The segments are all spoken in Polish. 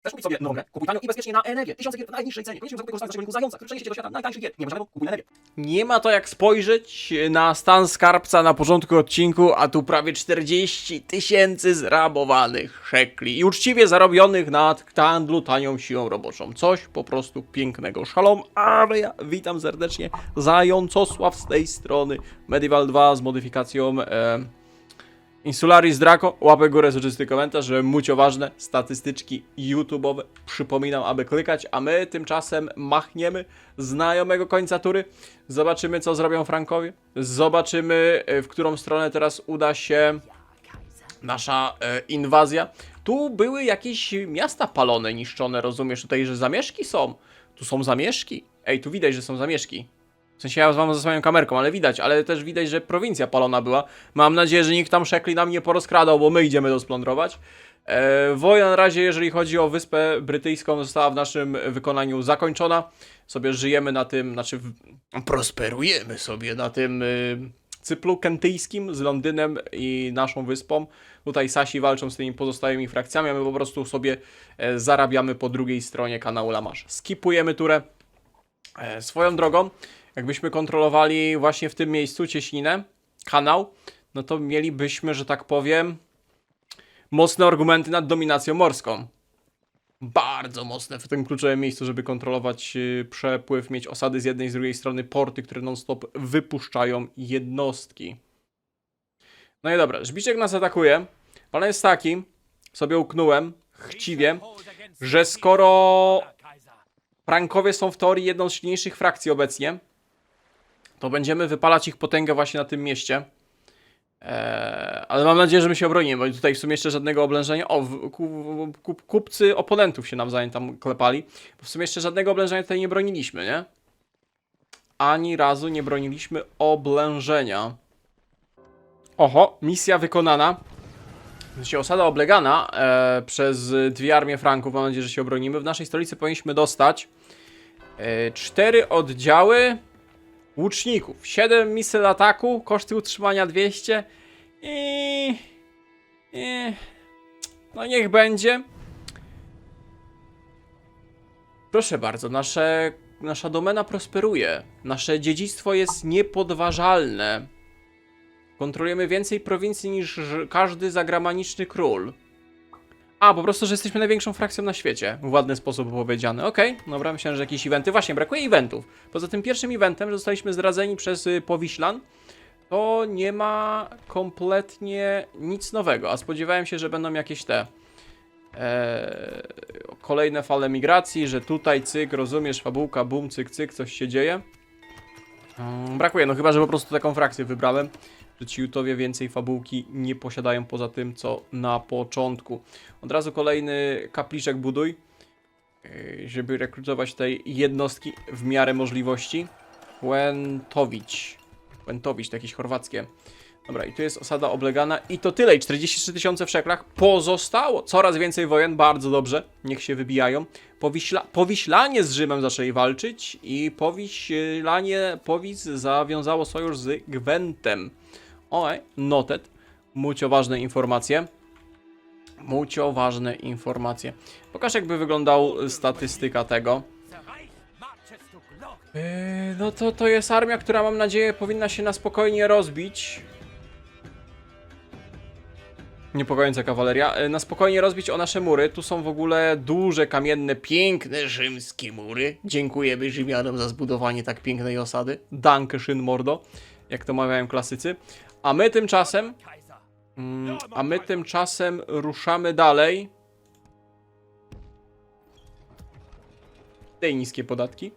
Chcesz kupić sobie nową grę? Kupuj tanio i bezpiecznie na energię. Tysiące gier w najniższej cenie. Koniecznie zakupy korzystając z naszego linku Zająca, który przeniesie cię do świata najtańszych gier. Nie ma żadnego, kupuj energię. Nie ma to jak spojrzeć na stan skarbca na początku odcinku, a tu prawie 40 000 zrabowanych szekli i uczciwie zarobionych na handlu tanią siłą roboczą. Coś po prostu pięknego. Szalom, ale ja witam serdecznie, Zającosław z tej strony. Medieval 2 z modyfikacją Insularis Draco. Łapę górę, soczysty komentarz, że mucio ważne, statystyczki YouTube'owe. Przypominam, aby klikać, a my tymczasem machniemy znajomego końca tury. Zobaczymy, co zrobią Frankowie. Zobaczymy, w którą stronę teraz uda się nasza inwazja. Tu były jakieś miasta palone, niszczone, rozumiesz? Tutaj, że zamieszki są. Tu są zamieszki. Ej, tu widać, że są zamieszki. W sensie ja wam zasłaniam kamerką, ale widać, ale też widać, że prowincja palona była. Mam nadzieję, że nikt tam szekli nam nie porozkradał, bo my idziemy to splądrować. Wojna na razie, jeżeli chodzi o Wyspę Brytyjską, została w naszym wykonaniu zakończona. Sobie żyjemy na tym, znaczy prosperujemy sobie na tym cyplu kentyjskim z Londynem i naszą wyspą. Tutaj Sasi walczą z tymi pozostałymi frakcjami, a my po prostu sobie zarabiamy po drugiej stronie kanału La Manche. Skipujemy turę. Swoją drogą, jakbyśmy kontrolowali właśnie w tym miejscu Cieśninę, kanał, no to mielibyśmy, że tak powiem, mocne argumenty nad dominacją morską. Bardzo mocne w tym kluczowym miejscu, żeby kontrolować przepływ, mieć osady z jednej i z drugiej strony, porty, które non-stop wypuszczają jednostki. No i dobra, Żbiczek nas atakuje. Plan jest taki, sobie uknąłem chciwie, że skoro Frankowie są w teorii jedną z silniejszych frakcji obecnie, to będziemy wypalać ich potęgę właśnie na tym mieście. Ale mam nadzieję, że my się obronimy, bo tutaj w sumie jeszcze żadnego oblężenia... O, kupcy oponentów się nawzajem tam klepali. Bo w sumie jeszcze żadnego oblężenia tutaj nie broniliśmy, nie? Ani razu nie broniliśmy oblężenia. Oho, misja wykonana. Znaczy osada oblegana przez dwie armie Franków. Mam nadzieję, że się obronimy. W naszej stolicy powinniśmy dostać 4 oddziały łuczników, 7 misyl ataku, koszty utrzymania 200 no niech będzie. Proszę bardzo, nasza domena prosperuje. Nasze dziedzictwo jest niepodważalne. Kontrolujemy więcej prowincji niż każdy zagraniczny król. A, po prostu, że jesteśmy największą frakcją na świecie. W ładny sposób powiedziane. Okej, dobra, myślałem, że jakieś eventy. Właśnie, brakuje eventów. Poza tym pierwszym eventem, że zostaliśmy zdradzeni przez Powiślan, to nie ma kompletnie nic nowego. A spodziewałem się, że będą jakieś te kolejne fale migracji, że tutaj cyk, rozumiesz, fabułka, bum, cyk, cyk, coś się dzieje. Brakuje, no chyba, że po prostu taką frakcję wybrałem, że ci jutowie więcej fabułki nie posiadają poza tym, co na początku. Od razu kolejny kapliczek buduj, żeby rekrutować tej jednostki w miarę możliwości. Łętowicz, to jakieś chorwackie. Dobra, i tu jest osada oblegana i to tyle, i 43 000 w szeklach pozostało. Coraz więcej wojen, bardzo dobrze, niech się wybijają. Powiślanie z Rzymem zaczęli walczyć i Powis zawiązało sojusz z Gwentem. Oj, noted. Mucio ważne informacje. Mucio ważne informacje. Pokaż, jakby wyglądał statystyka tego. No to jest armia, która mam nadzieję powinna się na spokojnie rozbić. Niepokojąca kawaleria. Na spokojnie rozbić o nasze mury. Tu są w ogóle duże, kamienne, piękne rzymskie mury. Dziękujemy Rzymianom za zbudowanie tak pięknej osady. Danke schön, mordo. Jak to mawiają klasycy. A my tymczasem ruszamy dalej. Tej niskie podatki.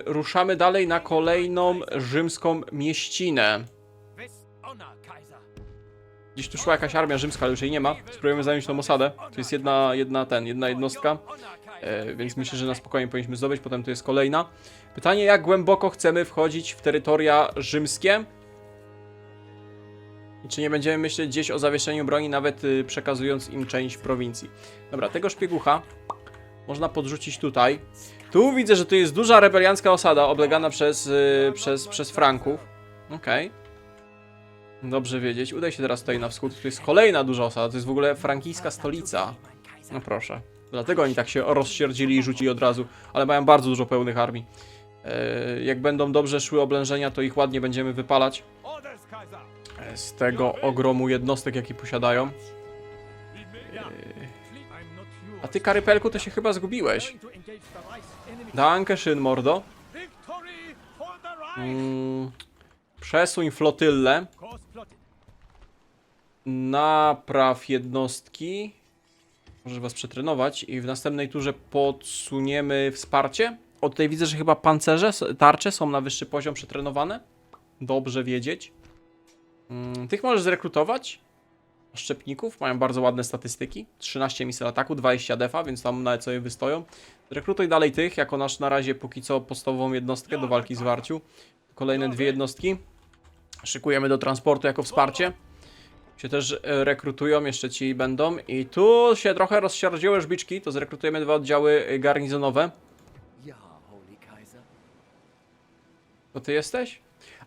Ruszamy dalej na kolejną rzymską mieścinę. Gdzieś tu szła jakaś armia rzymska, ale już jej nie ma. Spróbujemy zająć tą osadę. To jest jedna jednostka. Więc myślę, że na spokojnie powinniśmy zdobyć. Potem tu jest kolejna. Pytanie, jak głęboko chcemy wchodzić w terytoria rzymskie? I czy nie będziemy myśleć gdzieś o zawieszeniu broni, nawet przekazując im część prowincji. Dobra, tego szpiegucha można podrzucić tutaj. Tu widzę, że tu jest duża rebeliancka osada oblegana przez Franków. Okej. Dobrze wiedzieć. Udaj się teraz tutaj na wschód. Tu jest kolejna duża osada. To jest w ogóle frankijska stolica. No proszę. Dlatego oni tak się rozsierdzili i rzucili od razu. Ale mają bardzo dużo pełnych armii. Jak będą dobrze szły oblężenia, to ich ładnie będziemy wypalać. Z tego ogromu jednostek, jaki posiadają. A ty, Karypelku, to się chyba zgubiłeś. Danke schön, mordo. Przesuń flotylę. Napraw jednostki. Może was przetrenować i w następnej turze podsuniemy wsparcie. O, tutaj widzę, że chyba pancerze, tarcze są na wyższy poziom przetrenowane. Dobrze wiedzieć. Tych możesz zrekrutować. Szczepników mają bardzo ładne statystyki. 13 misji ataku, 20 defa, więc tam nawet sobie wystoją. Rekrutuj dalej tych, jako nasz na razie póki co podstawową jednostkę do walki z warciu. Kolejne 2 jednostki. Szykujemy do transportu jako wsparcie. Się też rekrutują, jeszcze ci będą. I tu się trochę rozsierdziły żbiczki, to zrekrutujemy 2 oddziały garnizonowe. To ty jesteś?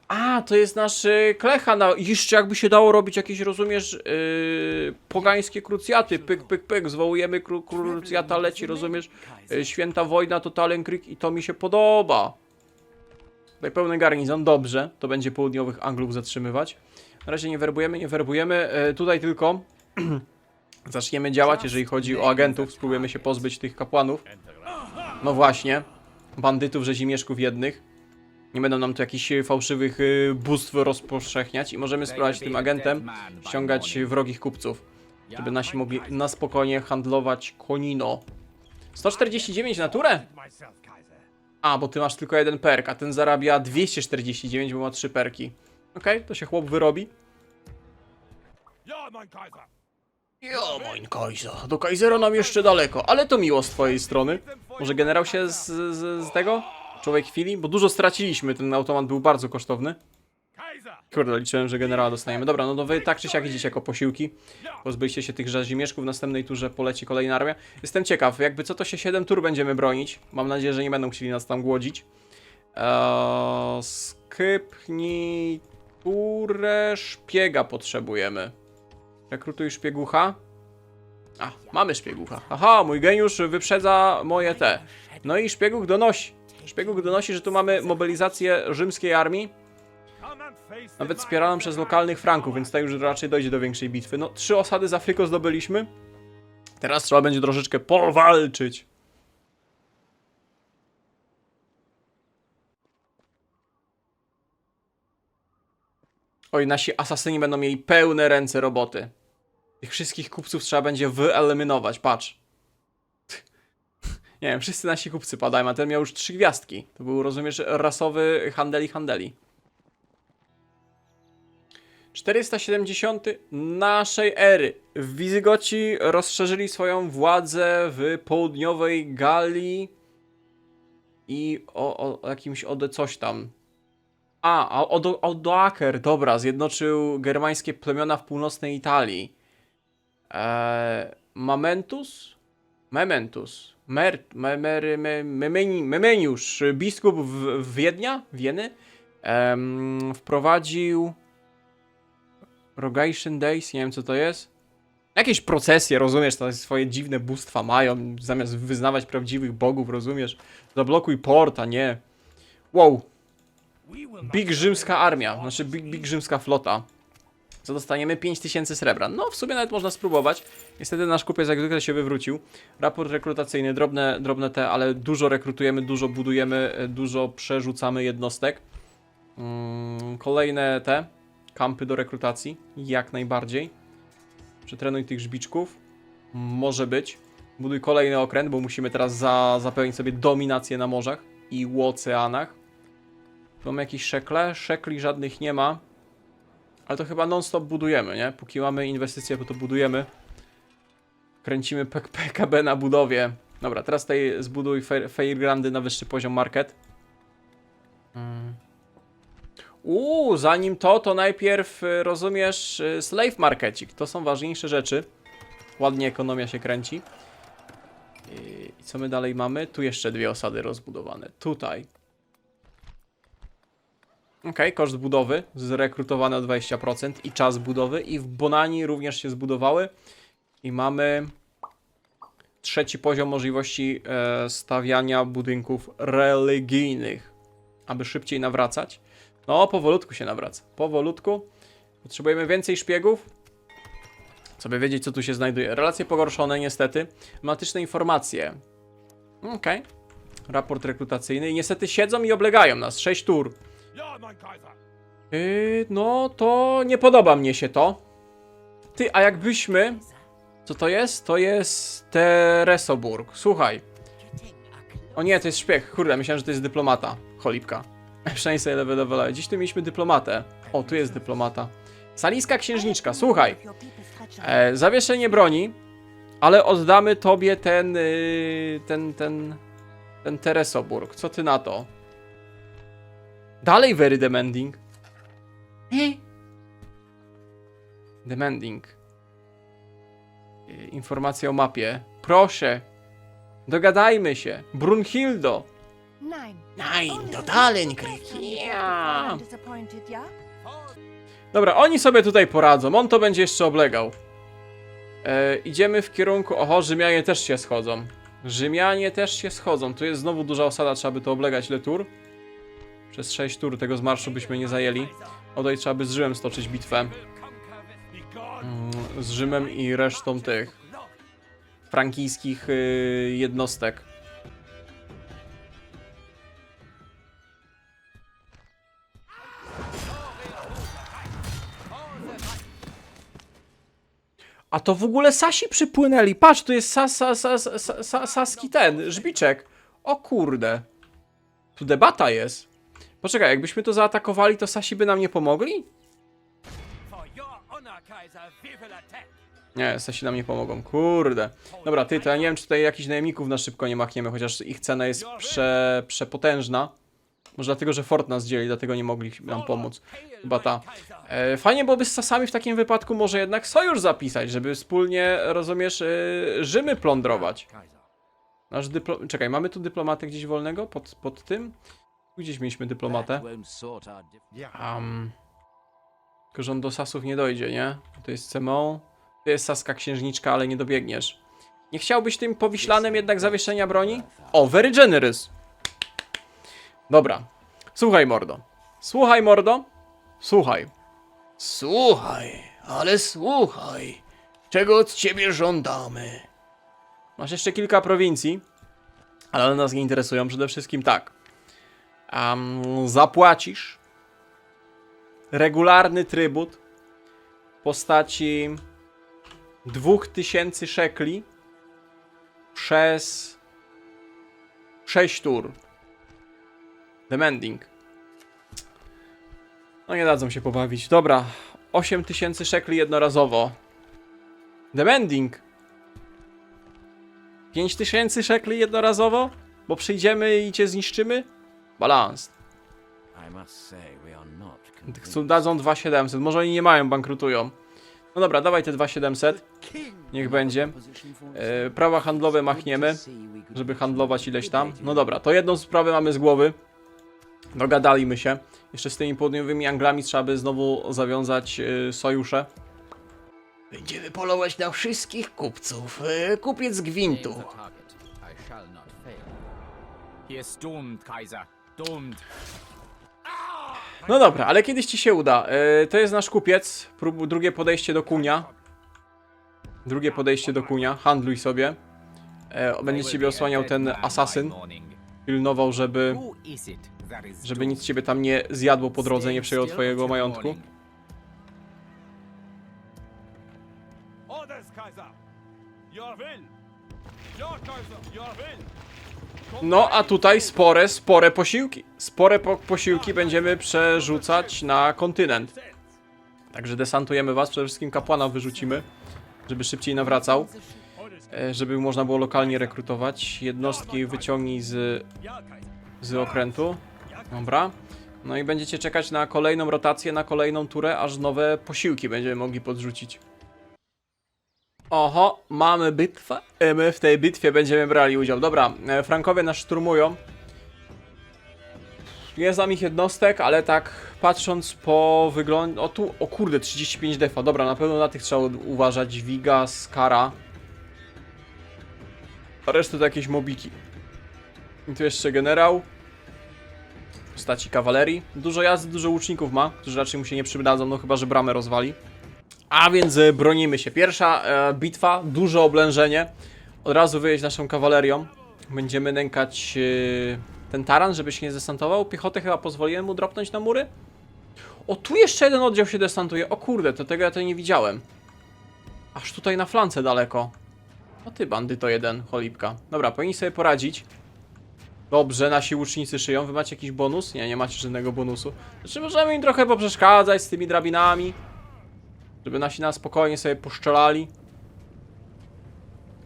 A, to jest nasz klecha. Jeszcze jakby się dało robić jakieś, rozumiesz, pogańskie krucjaty. Pyk, pyk, pyk. Zwołujemy krucjata, leci, rozumiesz? Święta wojna, Totalen Krieg i to mi się podoba. Tutaj pełny garnizon, dobrze. To będzie południowych Anglów zatrzymywać. Na razie nie werbujemy. Tutaj tylko zaczniemy działać, jeżeli chodzi o agentów. Spróbujemy się pozbyć tych kapłanów. No właśnie. Bandytów, rzezimieszków jednych. Nie będą nam tu jakichś fałszywych bóstw rozpowszechniać i możemy spróbować tym agentem ściągać wrogich kupców, żeby nasi mogli na spokojnie handlować konino. 149 na turę? A, bo ty masz tylko 1 perk, a ten zarabia 249, bo ma 3 perki. Okej, to się chłop wyrobi. Ja, mein Kaiser. Do Kaisera nam jeszcze daleko, ale to miło z twojej strony. Może generał się z tego? Człowiek chwili, bo dużo straciliśmy, ten automat był bardzo kosztowny. Kurde, liczyłem, że generała dostaniemy. Dobra, no to wy tak czy siak idziecie jako posiłki. Pozbyjcie się tych rzezimieszków, w następnej turze poleci kolejna armia. Jestem ciekaw, jakby co to się 7 tur będziemy bronić. Mam nadzieję, że nie będą chcieli nas tam głodzić. Skypnij turę, szpiega potrzebujemy. Rekrutuj szpiegucha. A, mamy szpiegucha. Aha, mój geniusz wyprzedza moje te. No i szpieguk donosi. Szpieguk donosi, że tu mamy mobilizację rzymskiej armii. Nawet wspieraną przez lokalnych Franków, więc tutaj już raczej dojdzie do większej bitwy. No, 3 osady z Afryką zdobyliśmy. Teraz trzeba będzie troszeczkę powalczyć. Oj, nasi asasyni będą mieli pełne ręce roboty. Tych wszystkich kupców trzeba będzie wyeliminować, patrz. Nie wiem, wszyscy nasi kupcy padają, a ten miał już 3 gwiazdki. To był, rozumiesz, rasowy handeli. 470 naszej ery. Wizygoci rozszerzyli swoją władzę w południowej Galii i o jakimś coś tam. A Odoaker, dobra, zjednoczył germańskie plemiona w północnej Italii. Memeniusz, biskup Wieny, wprowadził Rogation Days, nie wiem co to jest. Jakieś procesje, rozumiesz, to swoje dziwne bóstwa mają, zamiast wyznawać prawdziwych bogów, rozumiesz. Zablokuj port, a nie. Wow. Big rzymska armia, znaczy big rzymska flota. Co dostaniemy? 5000 srebra. No, w sumie nawet można spróbować. Niestety nasz kupiec jak zwykle się wywrócił. Raport rekrutacyjny, drobne te, ale dużo rekrutujemy, dużo budujemy, dużo przerzucamy jednostek. Kolejne te kampy do rekrutacji, jak najbardziej. Przetrenuj tych żbiczków. Może być. Buduj kolejny okręt, bo musimy teraz zapewnić sobie dominację na morzach i oceanach. Mamy jakieś szekle? Szekli żadnych nie ma. Ale to chyba non-stop budujemy, nie? Póki mamy inwestycje, to budujemy. Kręcimy PKB na budowie. Dobra, teraz tutaj zbuduj Fairgrandy na wyższy poziom market. Zanim to najpierw, rozumiesz, slave markecik. To są ważniejsze rzeczy. Ładnie ekonomia się kręci. I co my dalej mamy? Tu jeszcze 2 osady rozbudowane. Tutaj. Okej, koszt budowy zrekrutowany o 20% i czas budowy. I w Bonani również się zbudowały. I mamy trzeci poziom możliwości stawiania budynków religijnych, aby szybciej nawracać. No, powolutku się nawraca. Powolutku. Potrzebujemy więcej szpiegów, żeby wiedzieć, co tu się znajduje. Relacje pogorszone, niestety. Dramatyczne informacje. Okej. Raport rekrutacyjny. I niestety siedzą i oblegają nas. 6 tur. No, to nie podoba mnie się to. Ty, a jakbyśmy... Co to jest? To jest Teresoburg. Słuchaj. O nie, to jest szpieg. Kurde, myślałem, że to jest dyplomata. Cholipka. Przynajmniej sobie level. Dziś tu mieliśmy dyplomatę. O, tu jest dyplomata. Salijska księżniczka, słuchaj. Zawieszenie broni, ale oddamy tobie ten Teresoburg. Co ty na to? Dalej very demanding. Demanding. Informacja o mapie. Proszę. Dogadajmy się. Brunhildo. Nein, totalnie kryki. Dobra, oni sobie tutaj poradzą. On to będzie jeszcze oblegał. Idziemy w kierunku... Oho, Rzymianie też się schodzą. Rzymianie też się schodzą. Tu jest znowu duża osada, trzeba by to oblegać. Ile tur? Przez 6 tur tego zmarszu byśmy nie zajęli. Tutaj trzeba by z Rzymem stoczyć bitwę. Z Rzymem i resztą tych frankijskich jednostek. A to w ogóle Sasi przypłynęli. Patrz, tu jest saski ten, żbiczek. O kurde. Tu debata jest. Poczekaj, jakbyśmy to zaatakowali, to Sasi by nam nie pomogli? Nie, Sasi nam nie pomogą. Kurde. Dobra, ty, to ja nie wiem, czy tutaj jakichś najemników na szybko nie machniemy, chociaż ich cena jest przepotężna. Może dlatego, że fort nas dzieli, dlatego nie mogli nam pomóc. Chyba ta. Fajnie byłoby z Sasami w takim wypadku może jednak sojusz zapisać, żeby wspólnie, rozumiesz, Rzymy plądrować. Nasz Czekaj, mamy tu dyplomatę gdzieś wolnego pod tym? Gdzieś mieliśmy dyplomatę. Tylko, że on do Sasów nie dojdzie, nie? To jest Cemon. To jest saska księżniczka, ale nie dobiegniesz. Nie chciałbyś tym powiślanym jednak zawieszenia broni? O, very generous. Dobra. Słuchaj, mordo. Słuchaj, mordo. Słuchaj. Słuchaj, ale słuchaj. Czego od ciebie żądamy? Masz jeszcze kilka prowincji, ale one nas nie interesują. Przede wszystkim tak. Zapłacisz regularny trybut w postaci 2000 szekli przez 6 tur. Demanding. No nie dadzą się pobawić. Dobra. 8000 szekli jednorazowo. Demanding. 5000 szekli jednorazowo? Bo przyjdziemy i cię zniszczymy? Balanced. Dadzą 2700. Może oni nie mają, bankrutują. No dobra, dawaj te 2700. Niech będzie. Prawa handlowe machniemy, żeby handlować ileś tam. No dobra, to jedną sprawę mamy z głowy. Dogadaliśmy się. Jeszcze z tymi południowymi Anglami trzeba by znowu zawiązać sojusze. Będziemy polować na wszystkich kupców. Kupiec gwintu. No dobra, ale kiedyś ci się uda. To jest nasz kupiec. Drugie podejście do kunia. Drugie podejście do kunia. Handluj sobie. Będzie ciebie osłaniał ten asasyn. Pilnował, żeby nic ciebie tam nie zjadło po drodze, nie przejął twojego majątku. No, a tutaj spore posiłki. Spore posiłki będziemy przerzucać na kontynent. Także desantujemy was, przede wszystkim kapłana wyrzucimy, żeby szybciej nawracał. Żeby można było lokalnie rekrutować. Jednostki wyciągnij z okrętu. Dobra. No i będziecie czekać na kolejną rotację, na kolejną turę, aż nowe posiłki będziemy mogli podrzucić. Oho, mamy bitwę. My w tej bitwie będziemy brali udział. Dobra, Frankowie nas szturmują. Nie znam ich jednostek, ale tak patrząc po wyglądzie... O tu, o kurde, 35 defa. Dobra, na pewno na tych trzeba uważać. Viga, Skara. A resztę to jakieś mobiki. I tu jeszcze generał. W postaci kawalerii. Dużo jazdy, dużo łuczników ma, którzy raczej mu się nie przydadzą, no chyba że bramę rozwali. A więc bronimy się. Pierwsza bitwa, duże oblężenie. Od razu wyjeść naszą kawalerią. Będziemy nękać ten taran, żeby się nie zdesantował. Piechotę chyba pozwoliłem mu dropnąć na mury. O, tu jeszcze jeden oddział się desantuje. O kurde, to tego ja to nie widziałem. Aż tutaj na flance daleko. O ty bandyto jeden, cholipka. Dobra, powinni sobie poradzić. Dobrze, nasi łucznicy szyją. Wy macie jakiś bonus? Nie, nie macie żadnego bonusu. Znaczy możemy im trochę poprzeszkadzać z tymi drabinami. Żeby nasi na spokojnie sobie poszczelali.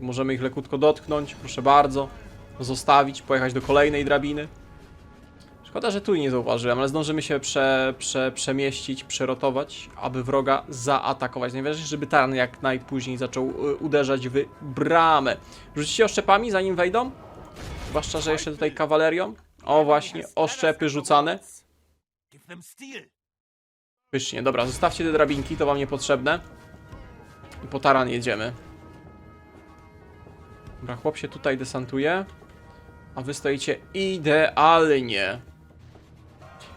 Możemy ich lekutko dotknąć, proszę bardzo. Zostawić, pojechać do kolejnej drabiny. Szkoda, że tu nie zauważyłem, ale zdążymy się przemieścić, przerotować, aby wroga zaatakować. Najważniejsze, żeby taran jak najpóźniej zaczął uderzać w bramę. Rzucicie oszczepami, zanim wejdą? Zwłaszcza, że jeszcze tutaj kawalerią. O właśnie, oszczepy rzucane. Pysznie, dobra, zostawcie te drabinki, to wam niepotrzebne. I po taran jedziemy. Dobra, chłop się tutaj desantuje. A wy stoicie idealnie.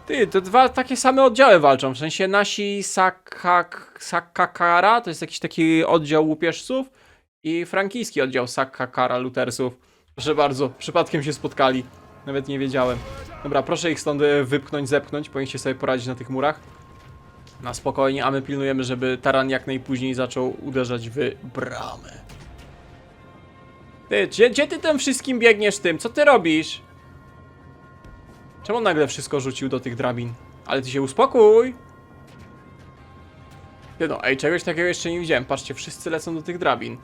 Ty, to dwa takie same oddziały walczą. W sensie nasi Sakkakara, to jest jakiś taki oddział łupieżców. I frankijski oddział Sakkakara lutersów. Proszę bardzo, przypadkiem się spotkali. Nawet nie wiedziałem. Dobra, proszę ich stąd wypchnąć, zepchnąć. Powinniście sobie poradzić na tych murach. Na spokojnie, a my pilnujemy, żeby taran jak najpóźniej zaczął uderzać w bramę. Ty, gdzie ty tym wszystkim biegniesz tym? Co ty robisz? Czemu on nagle wszystko rzucił do tych drabin? Ale ty się uspokój! Ty no, ej, czegoś takiego jeszcze nie widziałem. Patrzcie, wszyscy lecą do tych drabin.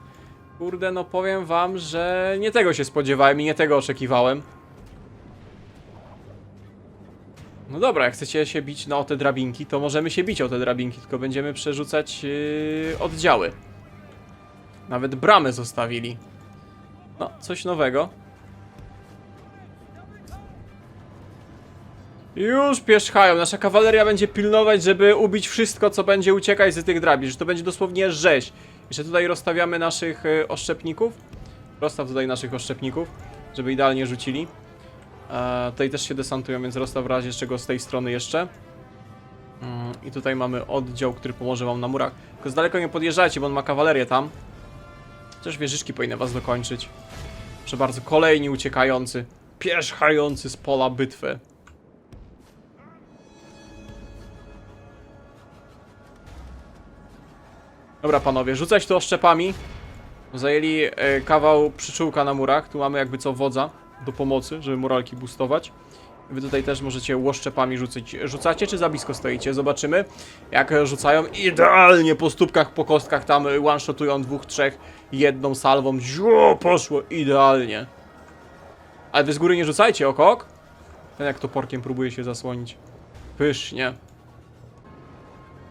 Kurde, no powiem wam, że nie tego się spodziewałem i nie tego oczekiwałem. No dobra, jak chcecie się bić o te drabinki, to możemy się bić o te drabinki, tylko będziemy przerzucać oddziały. Nawet bramę zostawili. No, coś nowego. Już pierzchają. Nasza kawaleria będzie pilnować, żeby ubić wszystko, co będzie uciekać z tych drabin. Że to będzie dosłownie rzeź. Jeszcze tutaj rozstawiamy naszych oszczepników. Rozstaw tutaj naszych oszczepników, żeby idealnie rzucili. Tutaj też się desantują, więc rozstaw w razie czego z tej strony jeszcze. I tutaj mamy oddział, który pomoże wam na murach. Tylko z daleko nie podjeżdżajcie, bo on ma kawalerię tam. Chociaż wieżyczki powinny was dokończyć. Proszę bardzo, kolejni uciekający, pierzchający z pola bitwy. Dobra panowie, rzucać tu oszczepami. Zajęli kawał przyczółka na murach. Tu mamy jakby co wodza do pomocy, żeby moralki boostować. Wy tutaj też możecie łoszczepami rzucić. Rzucacie czy za blisko stoicie? Zobaczymy. Jak rzucają idealnie po stópkach, po kostkach tam one-shotują dwóch, trzech jedną salwą. Ziu, poszło idealnie. Ale wy z góry nie rzucajcie, okok. Ten jak toporkiem próbuje się zasłonić. Pysznie.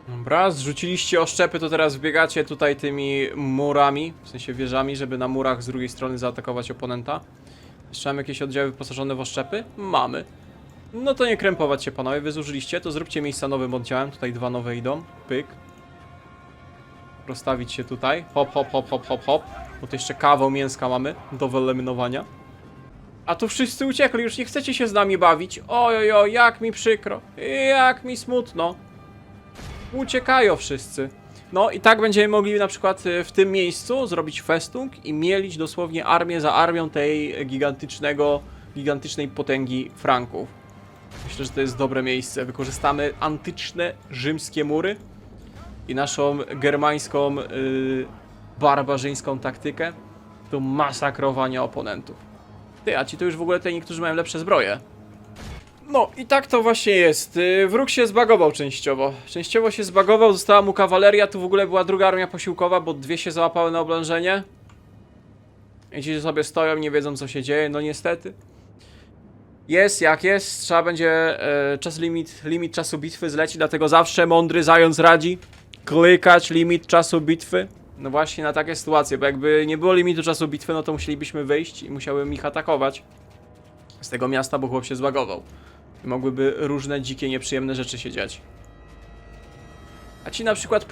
Dobra, zrzuciliście oszczepy, to teraz wbiegacie tutaj tymi murami, w sensie wieżami, żeby na murach z drugiej strony zaatakować oponenta. Jeszcze mamy jakieś oddziały wyposażone w oszczepy? Mamy. No to nie krępować się panowie, wy zużyliście, to zróbcie miejsca nowym oddziałem, tutaj dwa nowe idą, pyk. Rozstawić się tutaj, hop, hop, hop, hop, hop, hop, bo to jeszcze kawał mięska mamy do wyeliminowania. A tu wszyscy uciekli, już nie chcecie się z nami bawić, ojojo, jak mi przykro, jak mi smutno. Uciekają wszyscy. No i tak będziemy mogli na przykład w tym miejscu zrobić festung i mielić dosłownie armię za armią tej gigantycznej potęgi Franków. Myślę, że to jest dobre miejsce. Wykorzystamy antyczne rzymskie mury i naszą germańską, barbarzyńską taktykę do masakrowania oponentów. Ty, a ci to już w ogóle te niektórzy mają lepsze zbroje. No i tak to właśnie jest. Wróg się zbagował częściowo. Częściowo się zbagował, została mu kawaleria. Tu w ogóle była druga armia posiłkowa, bo dwie się załapały na oblężenie. I ci sobie stoją, nie wiedzą co się dzieje, no niestety. Jest jak jest, trzeba będzie limit czasu bitwy zleci, dlatego zawsze mądry zając radzi klikać limit czasu bitwy. No właśnie na takie sytuacje, bo jakby nie było limitu czasu bitwy, no to musielibyśmy wyjść i musiałbym ich atakować z tego miasta, bo chłop się zbagował. I mogłyby różne dzikie, nieprzyjemne rzeczy się dziać. A ci na przykład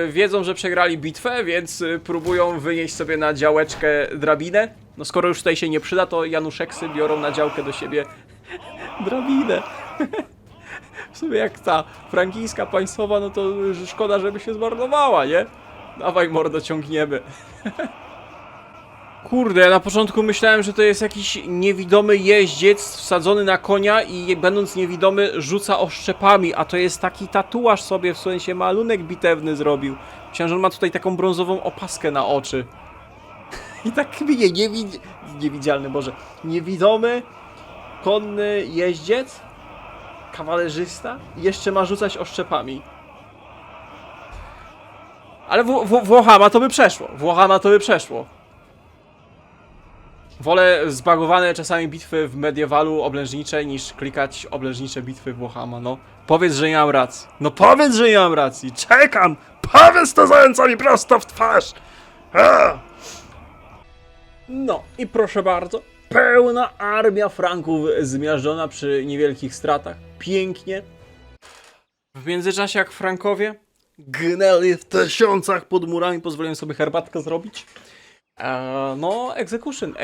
wiedzą, że przegrali bitwę, więc próbują wynieść sobie na działeczkę drabinę No skoro już tutaj się nie przyda, to Januszeksy biorą na działkę do siebie drabinę. W sumie jak ta frankijska państwowa, no to szkoda, żeby się zmarnowała, nie? Dawaj mordo, ciągniemy. Kurde, ja na początku myślałem, że to jest jakiś niewidomy jeździec wsadzony na konia i będąc niewidomy rzuca oszczepami, a to jest taki tatuaż sobie, w sensie malunek bitewny zrobił. Myślałem, że on ma tutaj taką brązową opaskę na oczy. I tak mnie niewidzialny, Boże, niewidomy konny jeździec, kawalerzysta i jeszcze ma rzucać oszczepami. Ale Włochama to by przeszło, Włochama to by przeszło. Wolę zbagowane czasami bitwy w Mediewalu oblężnicze niż klikać oblężnicze bitwy Włochama, no. Powiedz, że nie mam racji. No powiedz, że nie mam racji. Czekam! Powiedz to zająca mi prosto w twarz! A! No i proszę bardzo, pełna armia Franków zmiażdżona przy niewielkich stratach. Pięknie. W międzyczasie jak Frankowie gnęli w tysiącach pod murami, pozwoliłem sobie herbatkę zrobić. No, execution,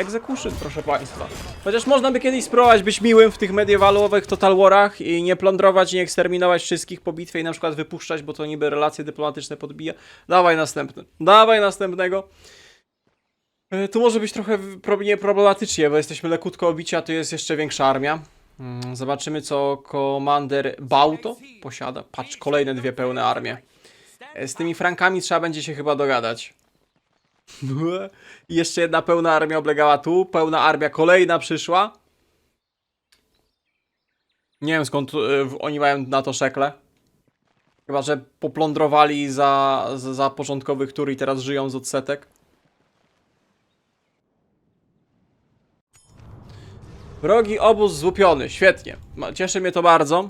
proszę państwa. Chociaż można by kiedyś spróbować być miłym w tych mediewalowych Total Warach i nie plądrować, nie eksterminować wszystkich po bitwie i na przykład wypuszczać, bo to niby relacje dyplomatyczne podbija. Dawaj następny. Dawaj następnego. Tu może być trochę problematycznie, bo jesteśmy lekutko obici, a tu jest jeszcze większa armia. Zobaczymy, co komander Bauto posiada. Patrz, kolejne dwie pełne armie. Z tymi Frankami trzeba będzie się chyba dogadać. I jeszcze jedna pełna armia oblegała tu. Pełna armia kolejna przyszła. Nie wiem skąd oni mają na to szekle. Chyba, że poplądrowali za początkowych tur i teraz żyją z odsetek. Wrogi obóz złupiony. Świetnie. Cieszy mnie to bardzo.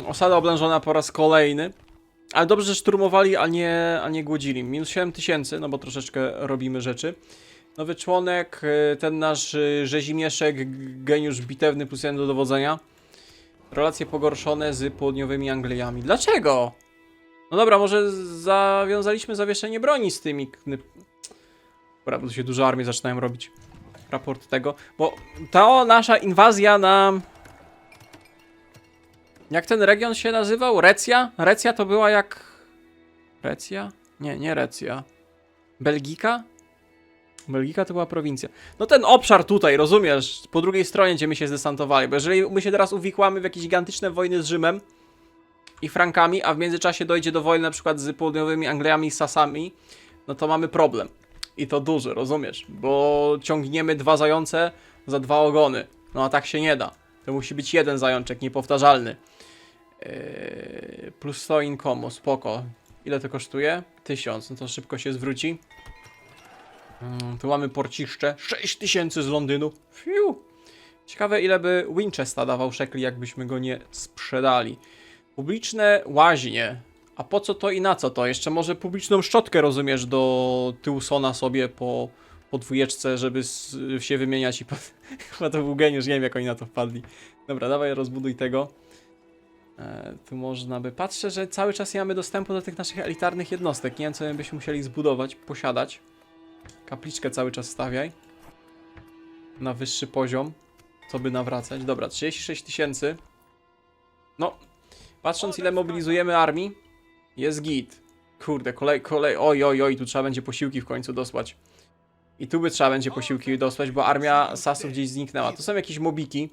Osada oblężona po raz kolejny. Ale dobrze, że szturmowali, a nie głodzili. Minus 7000, no bo troszeczkę robimy rzeczy. Nowy członek, ten nasz rzezimieszek, geniusz bitewny plus 1 do dowodzenia. Relacje pogorszone z południowymi Angliami. Dlaczego? No dobra, może zawiązaliśmy zawieszenie broni z tymi... Dobra, bo tu się duże armie zaczynają robić. Raport tego, bo ta nasza inwazja na... Jak ten region się nazywał? Recja? Recja to była jak... Recja? Nie Recja. Belgika? Belgika to była prowincja. No ten obszar tutaj, rozumiesz? Po drugiej stronie, gdzie my się zdesantowali. Bo jeżeli my się teraz uwikłamy w jakieś gigantyczne wojny z Rzymem i Frankami, a w międzyczasie dojdzie do wojny na przykład z południowymi Angliami i Sasami, no to mamy problem. I to duży, rozumiesz? Bo ciągniemy dwa zające za dwa ogony. No a tak się nie da. To musi być jeden zajączek, niepowtarzalny. Plus 100 incomu, spoko. Ile to kosztuje? 1000, no to szybko się zwróci. Tu mamy porciszcze. 6000 z Londynu. Fiu. Ciekawe, ile by Winchester dawał szekli, jakbyśmy go nie sprzedali. Publiczne łaźnie. A po co to i na co to? Jeszcze może publiczną szczotkę, rozumiesz, do Tyłsona sobie po dwójeczce, żeby się wymieniać i... Chyba to był geniusz, nie wiem jak oni na to wpadli. Dobra, dawaj rozbuduj tego. Tu można by... Patrzę, że cały czas nie mamy dostępu do tych naszych elitarnych jednostek. Nie wiem, co byśmy musieli zbudować, posiadać. Kapliczkę cały czas stawiaj. Na wyższy poziom. Co by nawracać? Dobra, 36 000. No, patrząc ile mobilizujemy armii, jest git. Kurde, oj, tu trzeba będzie posiłki w końcu dosłać. I tu by trzeba będzie posiłki dosłać, bo armia Sasów gdzieś zniknęła. To są jakieś mobiki.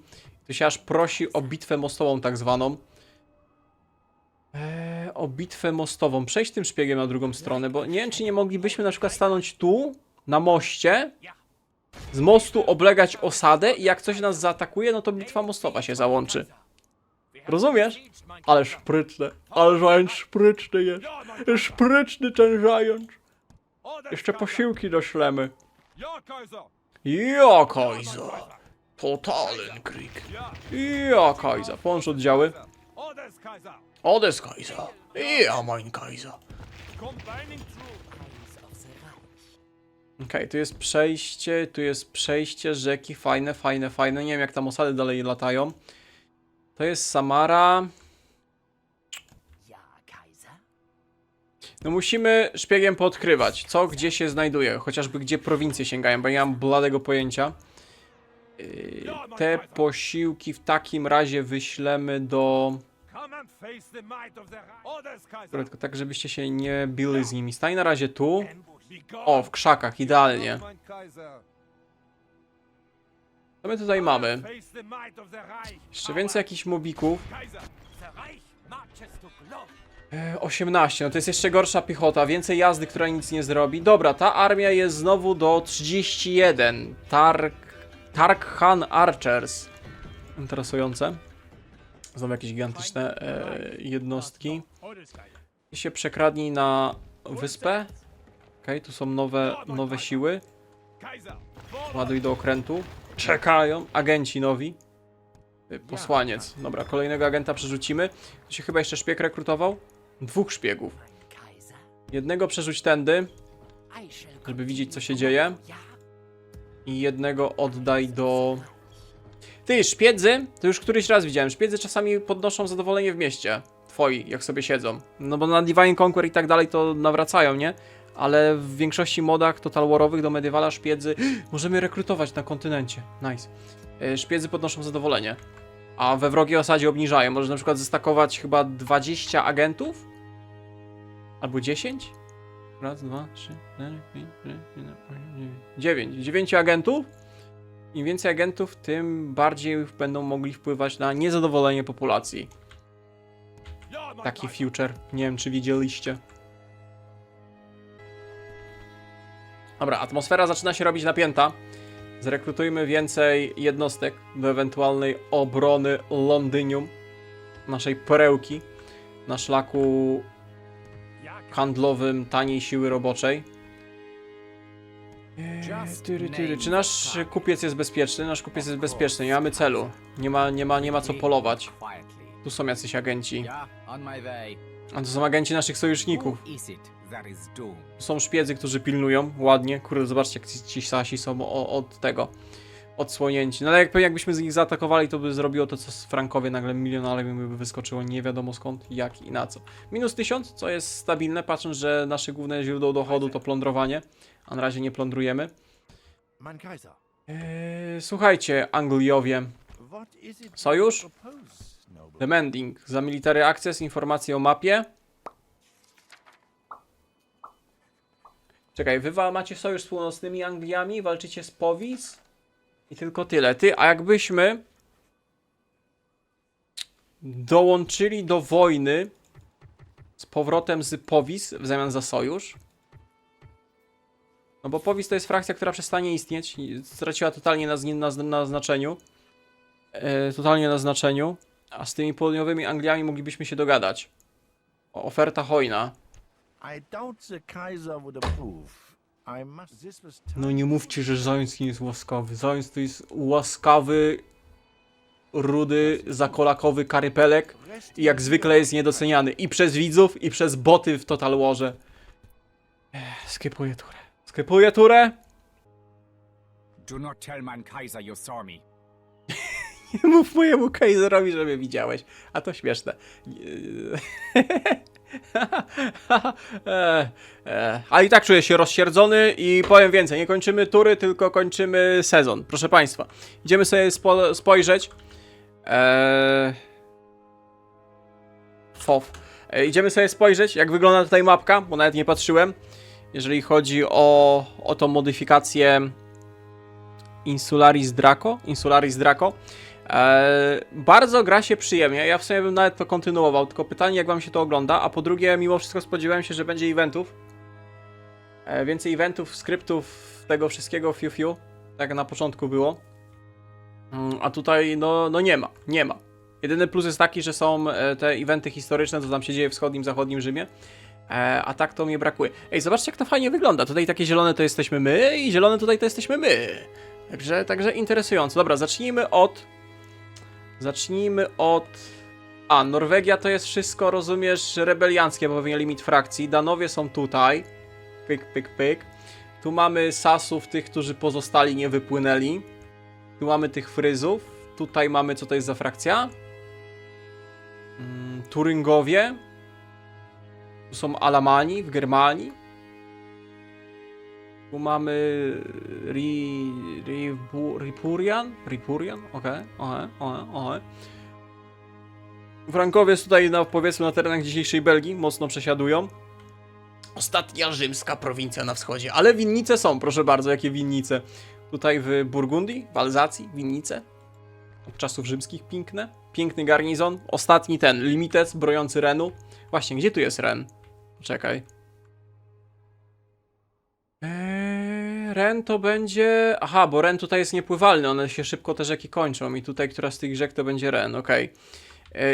Tu się aż prosi o bitwę mostową tak zwaną. O bitwę mostową. Przejść tym szpiegiem na drugą stronę, bo nie wiem, czy nie moglibyśmy na przykład stanąć tu, na moście, z mostu oblegać osadę i jak coś nas zaatakuje, no to bitwa mostowa się załączy. Rozumiesz? Ale szpryczne. Ale zając szpryczny jest. Szpryczny ten zając. Jeszcze posiłki doślemy. Ja, Kaiser. Totalen Krieg. Ja, Kaiser. Połącz oddziały. Odes, Kaiser. Ja, mein Kaiser. Okej, tu jest przejście rzeki. Fajne. Nie wiem, jak tam osady dalej latają. To jest Samara. No musimy szpiegiem poodkrywać, co gdzie się znajduje, chociażby gdzie prowincje sięgają, bo nie mam bladego pojęcia. Te posiłki w takim razie wyślemy do... Tylko tak, żebyście się nie bili z nimi. Stań na razie tu. O, w krzakach, idealnie. Co my tutaj mamy? Jeszcze więcej jakichś mobików. 18, no to jest jeszcze gorsza piechota, więcej jazdy, która nic nie zrobi. Dobra, ta armia jest znowu do 31. Tarkhan Archers. Interesujące. Znowu jakieś gigantyczne jednostki. I się przekradnij na wyspę. Okej, tu są nowe siły. Ładuj do okrętu. Czekają. Agenci nowi. Posłaniec. Dobra, kolejnego agenta przerzucimy. Tu się chyba jeszcze szpieg rekrutował. 2 szpiegów. Jednego przerzuć tędy, żeby widzieć, co się dzieje. I jednego oddaj do... Ty, szpiedzy, to już któryś raz widziałem. Szpiedzy czasami podnoszą zadowolenie w mieście. Twoi, jak sobie siedzą. No bo na Divine Conquer i tak dalej to nawracają, nie? Ale w większości modach Total Warowych do Medievala szpiedzy... Możemy rekrutować na kontynencie. Nice. Szpiedzy podnoszą zadowolenie. A we wrogiej osadzie obniżają. Możesz na przykład zestakować chyba 20 agentów? Albo 10? Raz, 2, 3, 4, 5, 6, 7, 8, 9. 9 agentów. Im więcej agentów, tym bardziej będą mogli wpływać na niezadowolenie populacji. Taki future. Nie wiem, czy widzieliście. Dobra, atmosfera zaczyna się robić napięta. Zrekrutujmy więcej jednostek do ewentualnej obrony Londynium. Naszej perełki. Na szlaku handlowym taniej siły roboczej. Czy nasz kupiec jest bezpieczny? Nasz kupiec jest bezpieczny, nie mamy celu. Nie ma co polować. Tu są jacyś agenci. A to są agenci naszych sojuszników. Tu są szpiedzy, którzy pilnują. Ładnie. Kurde, zobaczcie, jak ci sasi są od tego. Odsłonięci. No ale jakbyśmy z nich zaatakowali, to by zrobiło to, co z Frankowie. Nagle milion armii by wyskoczyło nie wiadomo skąd, jak i na co. Minus 1000, co jest stabilne, patrząc, że nasze główne źródło dochodu to plądrowanie. A na razie nie plądrujemy. Słuchajcie, Angliowie. Sojusz? Demanding. Za military access, informacje o mapie. Czekaj, wy macie sojusz z północnymi Angliami, walczycie z Powis i tylko tyle. Ty, a jakbyśmy dołączyli do wojny z powrotem z Powis w zamian za sojusz? No bo Powis to jest frakcja, która przestanie istnieć, straciła totalnie na znaczeniu. Totalnie na znaczeniu. A z tymi południowymi Angliami moglibyśmy się dogadać. Oferta hojna. No nie mówcie, że Zoński jest łaskawy. Zońsk to jest łaskawy, rudy, zakolakowy karypelek i jak zwykle jest niedoceniany i przez widzów, i przez boty w Total Warze. Skipuję turę. Skipuję turę. Do not tell man Kaiser you saw me. Nie mów mojemu Kaiserowi, że mnie widziałeś. A to śmieszne. Ale i tak czuję się rozsierdzony i powiem więcej. Nie kończymy tury, tylko kończymy sezon. Proszę Państwa. Idziemy sobie spojrzeć. Idziemy sobie spojrzeć, jak wygląda tutaj mapka, bo nawet nie patrzyłem. Jeżeli chodzi o tą modyfikację Insularis Draco. Bardzo gra się przyjemnie, ja w sumie bym nawet to kontynuował, tylko pytanie, jak wam się to ogląda, a po drugie, mimo wszystko spodziewałem się, że będzie eventów. Więcej eventów, skryptów, tego wszystkiego fiu, tak na początku było. A tutaj no nie ma. Jedyny plus jest taki, że są te eventy historyczne, co tam się dzieje w wschodnim, zachodnim Rzymie. A tak to mnie brakuje. Ej, zobaczcie, jak to fajnie wygląda. Tutaj takie zielone to jesteśmy my i zielone tutaj to jesteśmy my. Także interesująco. Dobra, zacznijmy od... A, Norwegia to jest wszystko, rozumiesz, rebelianckie, bo pewnie limit frakcji. Danowie są tutaj. Pyk. Tu mamy Sasów, tych, którzy pozostali, nie wypłynęli. Tu mamy tych Fryzów. Tutaj mamy, co to jest za frakcja? Turyngowie. Tu są Alamani w Germanii. Tu mamy Ripurian? Ripurian? Okej. Frankowie tutaj, powiedzmy, na terenach dzisiejszej Belgii mocno przesiadują. Ostatnia rzymska prowincja na wschodzie. Ale winnice są, proszę bardzo, jakie winnice. Tutaj w Burgundii, w Alzacji, winnice. Od czasów rzymskich piękne. Piękny garnizon. Ostatni ten, Limites, brojący Renu. Właśnie, gdzie tu jest Ren? Poczekaj. Ren to będzie... Aha, bo Ren tutaj jest niepływalny, one się szybko te rzeki kończą i tutaj która z tych rzek to będzie Ren, okej.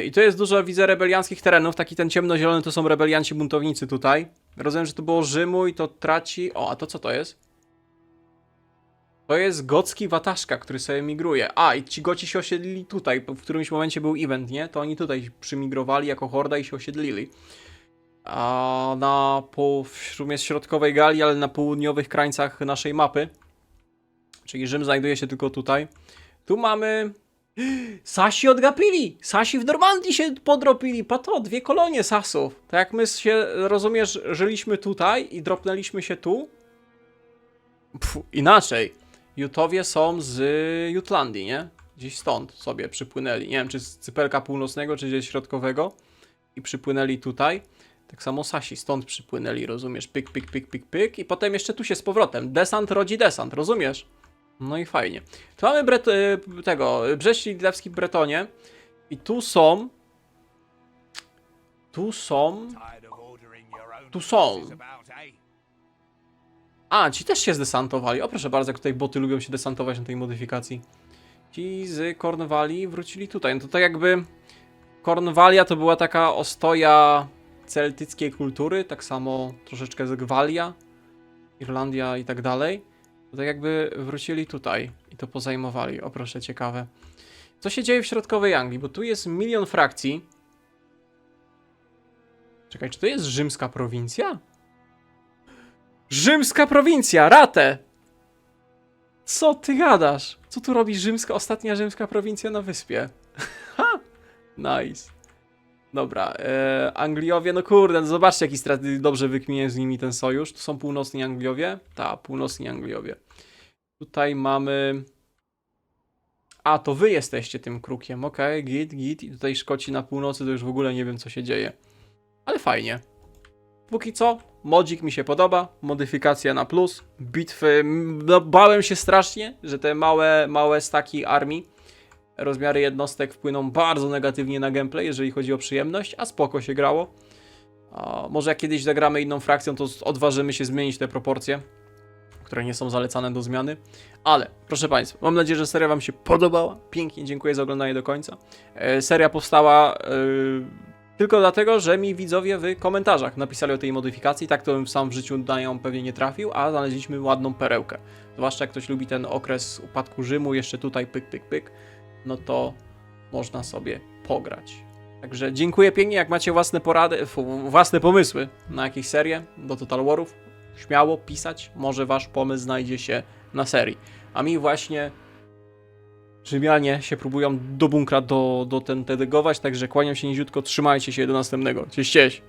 I to jest dużo, widzę, rebelianckich terenów, taki ten ciemnozielony to są rebelianci buntownicy tutaj. Rozumiem, że to było Rzymu i to traci... O, a to co to jest? To jest gocki wataszka, który sobie migruje. A, i ci Goci się osiedlili tutaj, w którymś momencie był event, nie? To oni tutaj przymigrowali jako horda i się osiedlili. A w sumie środkowej Galii, ale na południowych krańcach naszej mapy. Czyli Rzym znajduje się tylko tutaj. Tu mamy... Sasi odgapili! Sasi w Normandii się podropili! Pato, 2 kolonie Sasów. Tak jak my się, rozumiesz, żyliśmy tutaj i dropnęliśmy się tu. Inaczej. Jutowie są z Jutlandii, nie? Gdzieś stąd sobie przypłynęli. Nie wiem, czy z Cypelka Północnego, czy gdzieś środkowego. I przypłynęli tutaj. Tak samo Sasi stąd przypłynęli, rozumiesz? Pyk, pyk, pyk, pyk, pyk. I potem jeszcze tu się z powrotem. Desant rodzi desant, rozumiesz? No i fajnie. Tu mamy Brześć Litewski w Bretonie. I tu są... A, ci też się zdesantowali. O, proszę bardzo, jak tutaj boty lubią się desantować na tej modyfikacji. Ci z Kornwalii wrócili tutaj. No to tak jakby... Kornwalia to była taka ostoja celtyckiej kultury, tak samo troszeczkę z Gwalia, Irlandia i tak dalej. To tak jakby wrócili tutaj i to pozajmowali. O proszę, ciekawe. Co się dzieje w środkowej Anglii? Bo tu jest 1 000 000 frakcji. Czekaj, czy to jest rzymska prowincja? Rzymska prowincja! Ratę! Co ty gadasz? Co tu robi ostatnia rzymska prowincja na wyspie? Ha! Nice. Dobra, Angliowie, no kurde, no zobaczcie jaki dobrze wykminię z nimi ten sojusz. Tu są północni Angliowie? Tak, północni Angliowie. Tutaj mamy... A, to wy jesteście tym krukiem, okej, git. I tutaj Szkoci na północy to już w ogóle nie wiem co się dzieje. Ale fajnie. Póki co, modzik mi się podoba, modyfikacja na plus, bitwy, no bałem się strasznie, że te małe staki armii, rozmiary jednostek wpłyną bardzo negatywnie na gameplay, jeżeli chodzi o przyjemność, a spoko się grało. Może jak kiedyś zagramy inną frakcją, to odważymy się zmienić te proporcje, które nie są zalecane do zmiany. Ale, proszę Państwa, mam nadzieję, że seria Wam się podobała. Pięknie dziękuję za oglądanie do końca. Seria powstała tylko dlatego, że mi widzowie w komentarzach napisali o tej modyfikacji. Tak to bym sam w życiu na nią pewnie nie trafił, a znaleźliśmy ładną perełkę. Zwłaszcza jak ktoś lubi ten okres upadku Rzymu, jeszcze tutaj pyk, pyk, pyk, no to można sobie pograć. Także dziękuję pięknie, jak macie własne pomysły na jakieś serie do Total Warów, śmiało pisać, może wasz pomysł znajdzie się na serii. A mi właśnie Rzymianie się próbują do bunkra dotegować, także kłaniam się niziutko, trzymajcie się do następnego. Cześć, cześć!